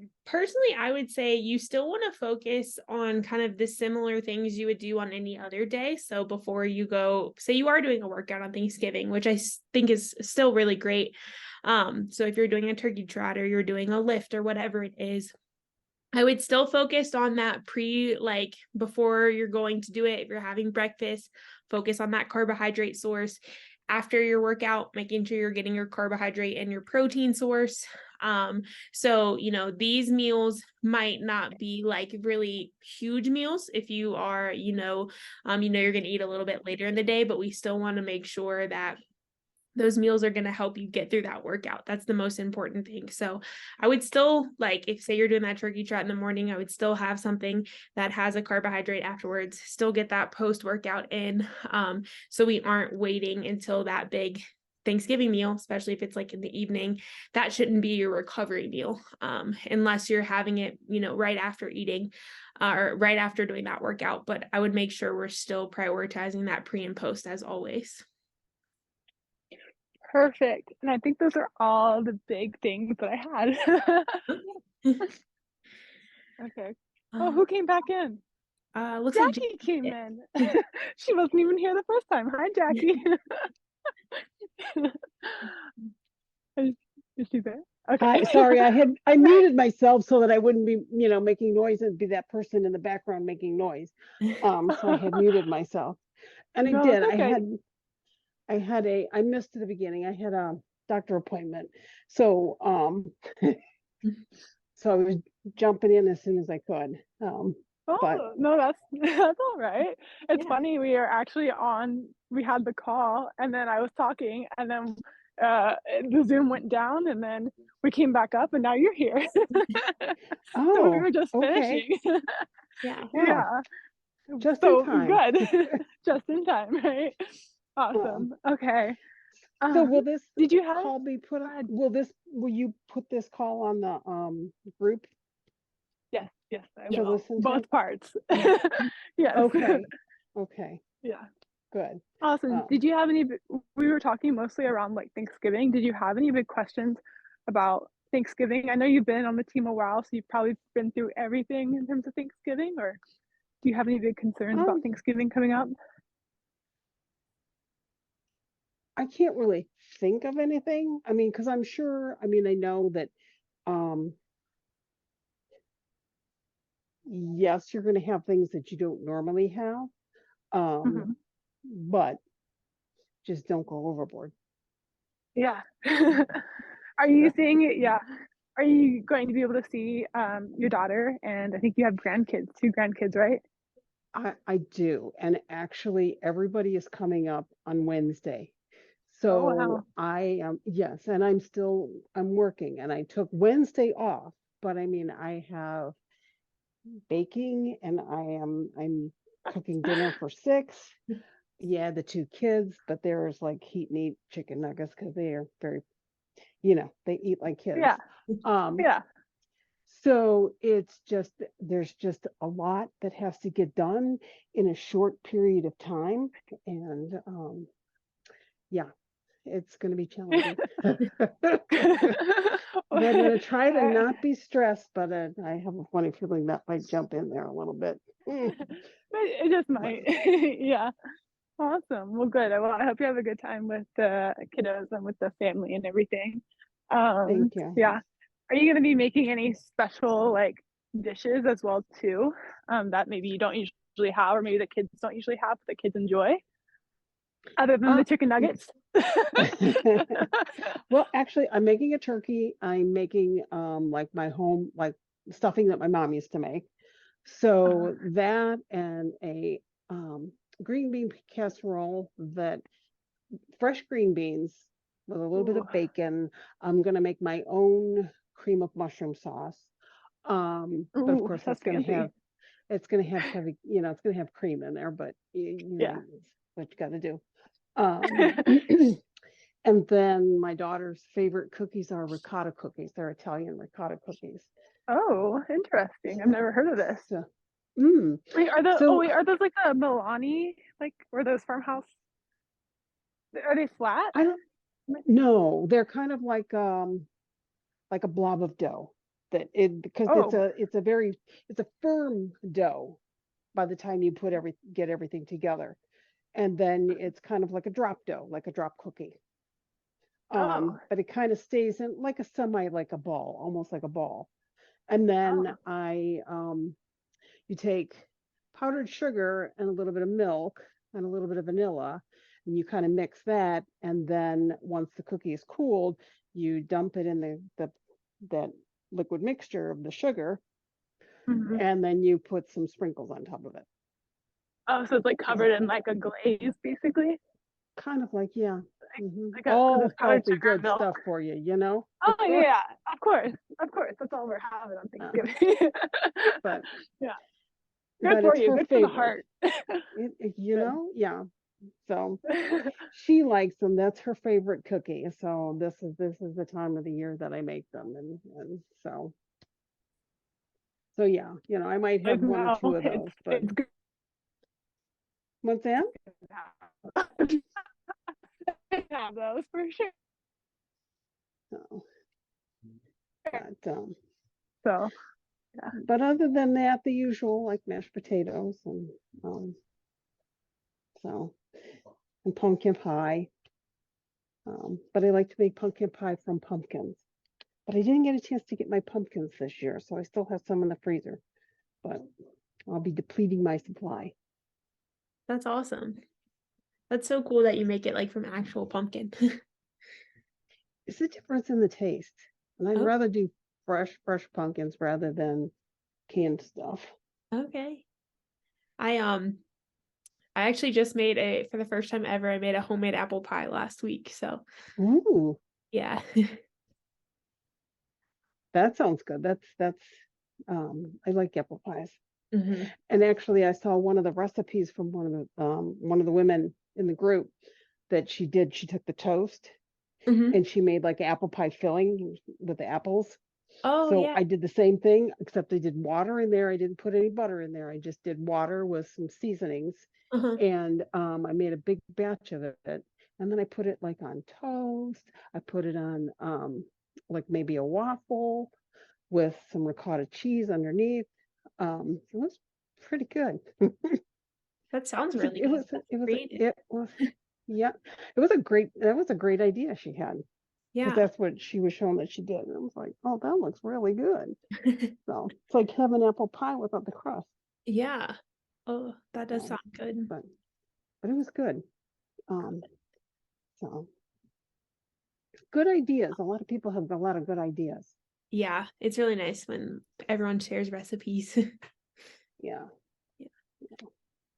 S1: would say you still want to focus on kind of the similar things you would do on any other day. So before you go, say you are doing a workout on Thanksgiving, which I think is still really great. So if you're doing a turkey trot or you're doing a lift or whatever it is, I would still focus on that like before you're going to do it. If you're having breakfast, focus on that carbohydrate source. After your workout, making sure you're getting your carbohydrate and your protein source. So, these meals might not be like really huge meals if you are, you're going to eat a little bit later in the day, but we still want to make sure that those meals are going to help you get through that workout. That's the most important thing. So I would still, like, if say you're doing that turkey trot in the morning, I would still have something that has a carbohydrate afterwards, still get that post workout in. So we aren't waiting until that big Thanksgiving meal, especially if it's like in the evening. That shouldn't be your recovery meal, unless you're having it, right after eating or right after doing that workout. But I would make sure we're still prioritizing that pre and post as always.
S3: Perfect. And I think those are all the big things that I had. Okay. Oh, who came back in?
S1: Looks like
S3: Jackie came in. She wasn't even here the first time. Hi, Jackie. Is she there? Okay.
S6: Hi, sorry, I muted myself so that I wouldn't be, making noise and be that person in the background making noise. So I had muted myself. And I
S3: No,
S6: did.
S3: it's okay.
S6: I missed the beginning. I had a doctor appointment. So so I was jumping in as soon as I could.
S3: Oh,
S6: but
S3: no, that's all right. It's
S1: Yeah.
S3: funny, we had the call and then I was talking and then the Zoom went down and then we came back up and now you're here. So we were just
S6: okay.
S3: finishing.
S1: Yeah.
S3: Yeah.
S6: Just
S3: So
S6: in time.
S3: good. Just in time, right? Awesome. Okay.
S6: So will this
S3: Did you have
S6: call be put on?
S3: ahead.
S6: Will you put this call on the group?
S3: Yes, I
S6: To
S3: will.
S6: listen to?
S3: Both parts.
S1: Yeah.
S3: Yes.
S6: Okay,
S3: Yeah.
S6: good.
S3: Awesome. Did you have we were talking mostly around like Thanksgiving. Did you have any big questions about Thanksgiving? I know you've been on the team a while, so you've probably been through everything in terms of Thanksgiving, or do you have any big concerns about Thanksgiving coming up?
S6: I can't really think of anything. I mean, because I know that yes, you're going to have things that you don't normally have, but just don't go overboard.
S3: Yeah. Are you seeing it? Yeah. Are you going to be able to see your daughter? And I think you have two grandkids, right?
S6: I do, and actually, everybody is coming up on Wednesday. So
S3: Oh, wow.
S6: I am yes, and I'm working, and I took Wednesday off, but I mean, I have baking and I'm cooking dinner for 6. Yeah, the 2 kids, but there's like heat and eat chicken nuggets because they are very, they eat like kids.
S3: Yeah. Yeah.
S6: So there's just a lot that has to get done in a short period of time. And yeah, it's going to be challenging. But I'm going to try to not be stressed, but I have a funny feeling that might jump in there a little bit.
S3: It just might. Yeah. Awesome. Well, good. Well, I hope you have a good time with the kiddos and with the family and everything.
S6: Thank you.
S3: Yeah. Are you going to be making any special like dishes as well too, that maybe you don't usually have, or maybe the kids don't usually have, but the kids enjoy, other than the chicken nuggets?
S6: Well, actually, I'm making a turkey. I'm making like my home, like stuffing that my mom used to make. So that and a green bean casserole, fresh green beans with a little bit of bacon. I'm gonna make my own cream of mushroom sauce. But of course it's gonna have heavy, it's gonna have cream in there, but it's what you gotta do. And then my daughter's favorite cookies are ricotta cookies. They're Italian ricotta cookies.
S3: Oh, interesting. I've never heard of this.
S6: So,
S3: Wait, are those like the Milani, like, or those farmhouse? Are they flat?
S6: I don't know. They're kind of like a blob of dough because it's a firm dough by the time you get everything together. And then it's kind of like a drop dough, like a drop cookie.
S3: Oh.
S6: But it kind of stays in like a semi, like a ball, almost like a ball. And then you take powdered sugar and a little bit of milk and a little bit of vanilla, and you kind of mix that. And then once the cookie is cooled, you dump it in that liquid mixture of the sugar,
S3: Mhm.
S6: and then you put some sprinkles on top of it.
S3: Oh, so it's like covered in like a glaze, basically.
S6: Kind of like, yeah. Mhm.
S3: Like 'cause
S6: All
S3: it's powdered
S6: healthy,
S3: sugar and
S6: good
S3: milk.
S6: stuff for you, you know?
S3: Oh yeah, of course, of course. That's all we're having on Thanksgiving.
S6: But
S3: yeah, good
S6: but
S3: for
S6: it's
S3: you.
S6: her
S3: Good for the
S6: favorite.
S3: heart.
S6: You
S3: Good.
S6: know, yeah. So she likes them. That's her favorite cookie. So this is the time of the year that I make them, and so yeah, I might have one or
S3: No,
S6: two of those. But
S3: it's good
S6: what's that?
S3: to have those for sure.
S6: No. But
S3: So
S6: but other than that, the usual like mashed potatoes and so and pumpkin pie. But I like to make pumpkin pie from pumpkins. But I didn't get a chance to get my pumpkins this year, so I still have some in the freezer. But I'll be depleting my supply.
S1: That's awesome. That's so cool that you make it like from actual pumpkin.
S6: It's a difference in the taste. And I'd
S1: Oh.
S6: rather do fresh pumpkins rather than canned stuff.
S1: Okay. I actually just made for the first time ever, I made a homemade apple pie last week. So
S6: Ooh,
S1: yeah.
S6: that sounds good. That's I like apple pies.
S1: hmm
S6: And actually I saw one of the recipes from one of the women in the group that she took the toast
S1: hmm
S6: and she made like apple pie filling with the apples.
S1: Oh
S6: So
S1: yeah.
S6: I did the same thing, except I did water in there. I didn't put any butter in there. I just did water with some seasonings.
S1: Uh-huh.
S6: And I made a big batch of it. And then I put it like on toast. I put it on like maybe a waffle with some ricotta cheese underneath. It was pretty good.
S1: That sounds really
S6: It
S1: good.
S6: was
S1: That's
S6: it was
S1: creative.
S6: it was yeah. That was a great idea she had. Because
S1: Yeah.
S6: that's what she was showing that she did. And I was like, oh, that looks really good. So it's like having apple pie without the crust.
S1: Yeah. Oh, that does
S6: So,
S1: sound good.
S6: but it was good. Um, so good ideas. A lot of people have a lot of good ideas.
S1: Yeah, it's really nice when everyone shares recipes.
S6: Yeah.
S1: Yeah.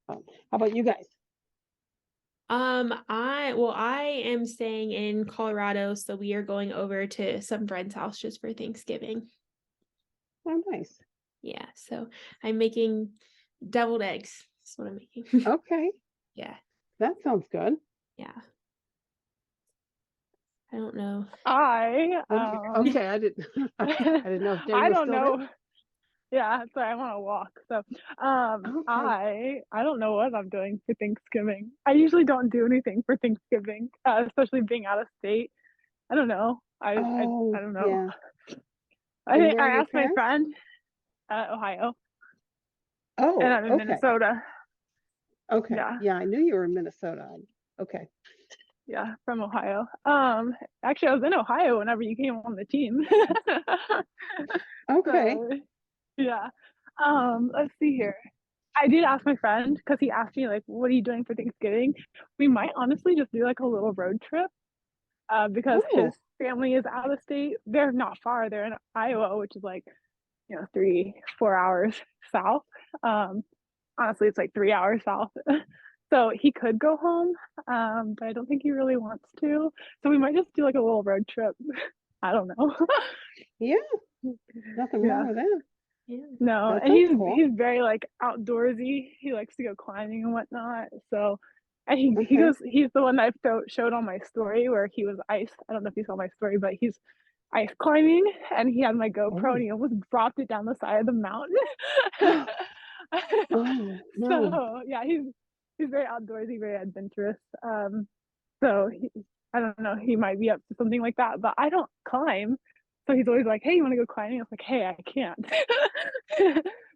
S6: How about you guys?
S1: I am staying in Colorado, so we are going over to some friend's house just for Thanksgiving.
S6: Oh, nice.
S1: Yeah, so I'm making deviled eggs. That's what I'm making.
S6: Okay,
S1: Yeah,
S6: that sounds good.
S1: yeah. I don't know.
S6: Okay, I didn't know if Jenny
S3: I
S6: was
S3: don't
S6: still there.
S3: know. Yeah, sorry, I'm on a walk. So
S6: Okay.
S3: I don't know what I'm doing for Thanksgiving. I usually don't do anything for Thanksgiving, especially being out of state. I don't know.
S6: Oh,
S3: I don't know.
S6: yeah.
S3: I
S6: And
S3: think
S6: where
S3: I
S6: are your
S3: asked my
S6: parents?
S3: friend Ohio, and
S6: Oh,
S3: I'm in
S6: okay.
S3: Minnesota.
S6: Okay.
S3: Yeah,
S6: Yeah, I knew you were in Minnesota. Okay.
S3: yeah, from Ohio. Actually, I was in Ohio whenever you came on the team.
S6: Okay.
S3: So yeah. Let's see here. I did ask my friend because he asked me like, "What are you doing for Thanksgiving?" We might honestly just do like a little road trip, because his
S6: Oh,
S3: family is out of state. They're not far. They're in Iowa, which is like 3-4 hours south. Honestly, it's like 3 hours south. So he could go home, but I don't think he really wants to. So we might just do like a little road trip. I don't know.
S6: yeah. Nothing
S3: Yeah.
S6: wrong with that.
S1: Yeah.
S3: No,
S6: That
S3: and
S6: sounds cool.
S3: he's very like outdoorsy. He likes to go climbing and whatnot. So, and he
S6: Okay.
S3: goes. He's the one that I showed on my story where he was ice. I don't know if you saw my story, but he's ice climbing, and he had my GoPro, and he almost dropped it down the side of the mountain.
S6: Oh, no.
S3: So yeah, he's very outdoorsy, very adventurous. So I don't know. He might be up to something like that, but I don't climb. So he's always like, "Hey, you want to go climbing?" I was like, "Hey, I can't."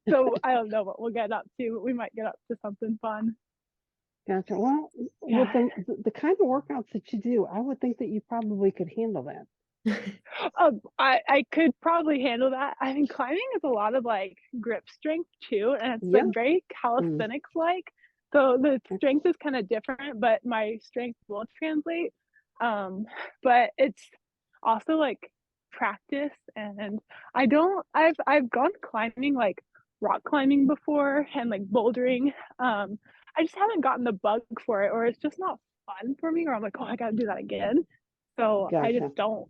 S3: So I don't know what we'll get up to. We might get up to something fun.
S6: Gotcha. Well,
S3: Yeah.
S6: with the kind of workouts that you do, I would think that you probably could handle that.
S3: I could probably handle that. I mean, climbing is a lot of like grip strength too, and it's
S6: Yeah.
S3: like very calisthenics like. So the strength is kind of different, but my strength will translate. But it's also like practice, and I've gone climbing like rock climbing before and like bouldering. I just haven't gotten the bug for it, or it's just not fun for me, or I'm like, oh, I gotta do that again. So I
S6: Gotcha.
S3: just don't.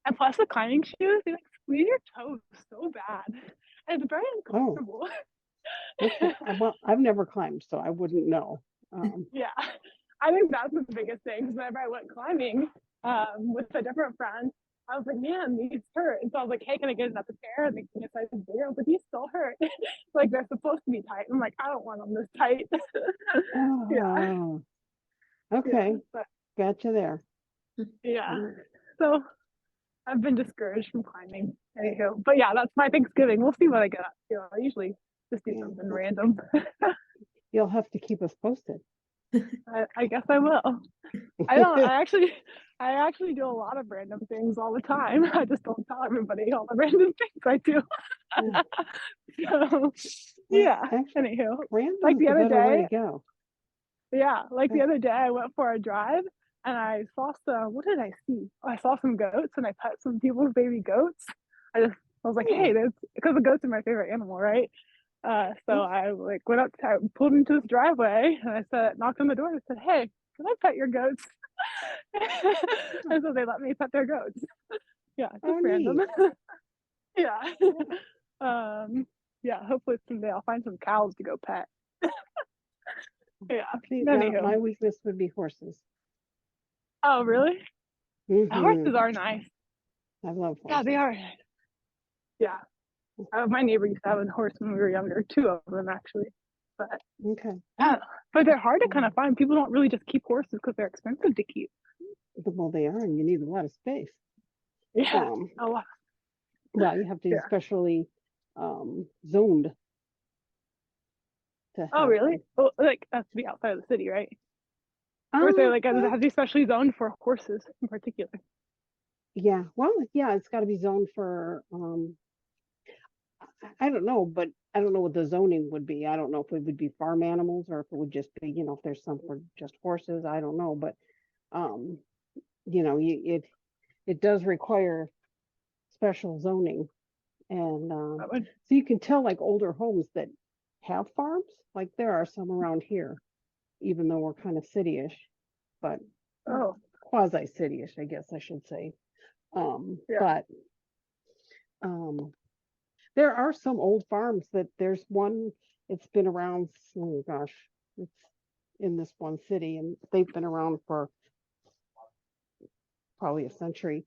S3: And plus the climbing shoes, they like squeeze your toes so bad. And it's very
S6: Oh,
S3: uncomfortable.
S6: okay. Well, I've never climbed, so I wouldn't know.
S3: Yeah. I think that's the biggest thing. 'Cause whenever I went climbing with a different friend, I was like, man, these hurt. And so I was like, hey, can I get another pair? And they can get size bigger. I was like, these still hurt. Like they're supposed to be tight. I'm like, I don't want them this tight. Yeah.
S6: Oh,
S3: Yeah.
S6: okay.
S3: But
S6: Gotcha there.
S3: yeah.
S6: Mm,
S3: So I've been discouraged from climbing. Anywho. But yeah, that's my Thanksgiving. We'll see what I get up to. I usually just do
S6: Yeah.
S3: something random.
S6: You'll have to keep us posted.
S3: I guess I will. I don't. I actually do a lot of random things all the time. I just don't tell everybody all the random things I do.
S6: Yeah.
S3: So,
S6: Well,
S3: yeah.
S6: actually,
S3: Anywho,
S6: random's
S3: like the
S6: the
S3: other
S6: better way
S3: day,
S6: to go.
S3: yeah, like the
S6: Yeah.
S3: other day, I went for a drive and I saw some. What did I see? I saw some goats and I pet some people's baby goats. I was like, hey,
S6: Oh,
S3: there's because the goats are my favorite animal, right? So
S6: oh,
S3: I like went up, I pulled into this driveway, and I said, knocked on the door, and I said, "Hey, can I pet your goats?" And so they let me pet their goats. Yeah, just
S6: oh,
S3: random.
S6: neat.
S3: Yeah.
S6: Yeah.
S3: Yeah. Hopefully someday I'll find some cows to go pet. Yeah.
S6: See, now
S3: Anywho.
S6: my weakness would be horses.
S3: Oh, really?
S6: Hmm.
S3: Horses are nice.
S6: I love
S3: Yeah, they
S6: horses.
S3: are nice. Yeah. My neighbor used to have a horse when we were younger, two of them actually. But
S6: Okay.
S3: yeah, but they're hard to kind
S6: Mm.
S3: of find. People don't really just keep horses because they're expensive to keep.
S6: Well, they are, and you need a lot of space.
S3: Yeah,
S6: Um,
S3: a lot.
S6: well, you have to be
S3: Yeah.
S6: specially zoned to
S3: Oh,
S6: have
S3: really?
S6: them.
S3: Oh, like that's to be outside of the city, right? Or is there like does it
S6: Well,
S3: have to be specially zoned for horses in particular?
S6: yeah. Well, yeah, it's got to be zoned for I don't know, but I don't know what the zoning would be. I don't know if it would be farm animals or if it would just be, if there's some for just horses. I don't know, but um, it does require special zoning, and
S3: That would.
S6: so you can tell like older homes that have farms, like there are some around here, even though we're kind of cityish, but
S3: Oh,
S6: quasi cityish, I guess I should say.
S3: yeah.
S6: But there are some old farms that there's one, it's been around, oh gosh, it's in this one city and they've been around for probably a century.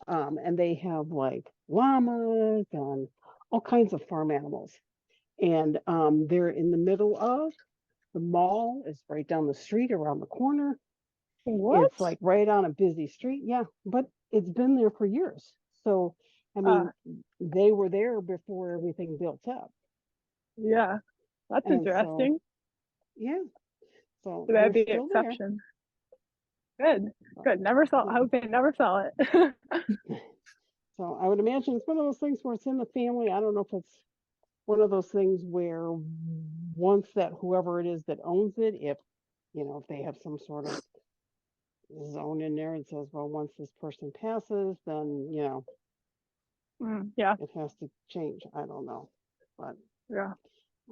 S6: And they have like llamas and all kinds of farm animals. And they're in the middle of the mall, is right down the street around the corner.
S3: What?
S6: It's like right on a busy street. Yeah, but it's been there for years. So, I mean, they were there before everything built up.
S3: Yeah, that's
S6: And so,
S3: interesting.
S6: yeah, so
S3: So
S6: they're
S3: that'd be the
S6: still there.
S3: exception. Good, good. Never sell. I
S6: Yeah.
S3: hope they never sell it.
S6: So I would imagine it's one of those things where it's in the family. I don't know if it's one of those things where once that whoever it is that owns it, if they have some sort of zone in there and says, well, once this person passes, then
S3: Yeah,
S6: it has to change. I don't know, but
S3: yeah.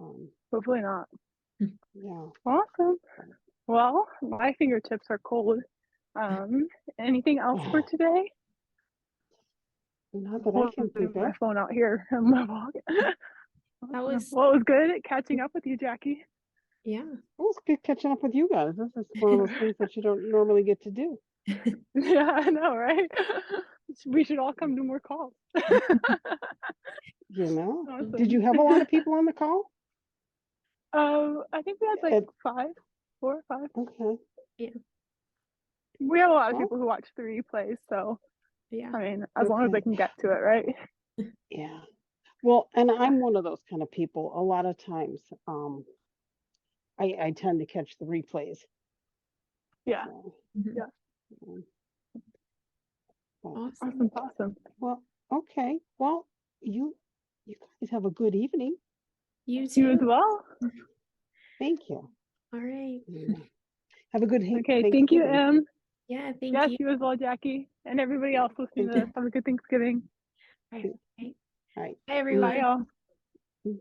S6: um,
S3: Hopefully not.
S6: yeah.
S3: Awesome. Well, my fingertips are cold. Anything else for today?
S6: Not that I can think
S3: My
S6: of.
S3: phone out here in my walk.
S1: That was,
S3: Well, it was good catching up with you, Jackie.
S1: yeah.
S6: It was good catching up with you guys. This is one of those things that you don't normally get to do.
S3: Yeah, I know, right? We should all come do more calls.
S6: Did
S3: Awesome.
S6: you have a lot of people on the call?
S3: I think we had like
S6: At-
S3: 4 or 5.
S6: Okay.
S3: We have a lot of
S6: Well,
S3: people who watch the replays, so
S1: Yeah.
S3: I mean, as long as they
S6: okay.
S3: can get to it, right?
S6: Yeah. Well, and I'm one of those kind of people. A lot of times, I tend to catch the replays
S3: Yeah.
S6: So,
S1: Mhm.
S3: Yeah.
S6: well,
S1: Awesome.
S3: Awesome.
S6: well, okay. Well, you guys have a good evening.
S1: You
S3: You as
S1: too.
S3: well.
S6: Thank you.
S1: All right.
S6: Yeah. Have a good
S3: Okay. Thank you,
S6: Thanksgiving.
S3: Em.
S1: Yeah, thank
S3: Yes,
S1: you.
S3: you as well, Jackie, and everybody else listening
S6: Thank
S3: to
S6: you.
S3: this. Have a good Thanksgiving.
S1: All right.
S6: All right.
S1: Bye, everyone.
S3: Bye, y'all.